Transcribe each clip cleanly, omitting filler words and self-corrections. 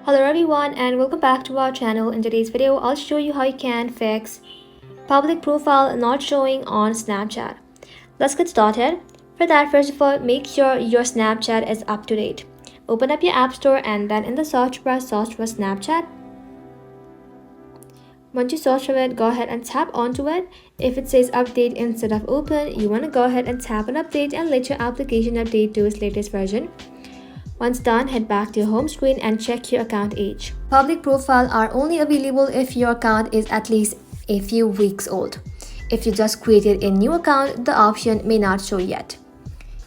Hello everyone and welcome back to our channel. In today's video, I'll show you how you can fix public profile not showing on Snapchat. Let's get started. For that, first of all, make sure your Snapchat is up to date. Open up your app store and then in the search bar, search for Snapchat. Once you search for it, go ahead and tap onto it. If it says update instead of open, you want to go ahead and tap on update and let your application update to its latest version. Once done, head back to your home screen and check your account age. Public profile are only available if your account is at least a few weeks old. If you just created a new account, the option may not show yet.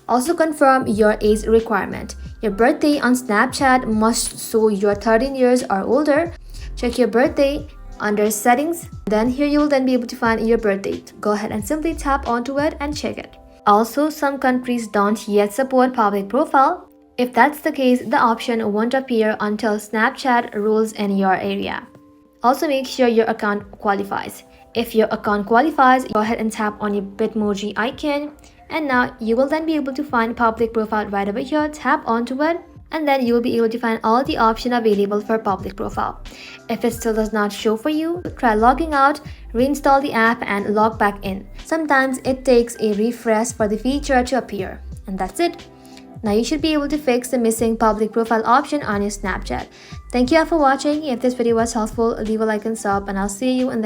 Also confirm your age requirement. Your birthday on Snapchat must show you're 13 years or older. Check your birthday under settings. Then here you will then be able to find your birth date. Go ahead and simply tap onto it and check it. Also, some countries don't yet support public profile. If that's the case, the option won't appear until Snapchat rules in your area. Also, make sure your account qualifies. If your account qualifies, go ahead and tap on your Bitmoji icon. And now you will then be able to find public profile right over here. Tap onto it and then you will be able to find all the options available for public profile. If it still does not show for you, try logging out, reinstall the app and log back in. Sometimes it takes a refresh for the feature to appear. And that's it. Now you should be able to fix the missing public profile option on your Snapchat. Thank you all for watching. If this video was helpful, leave a like and sub and I'll see you in the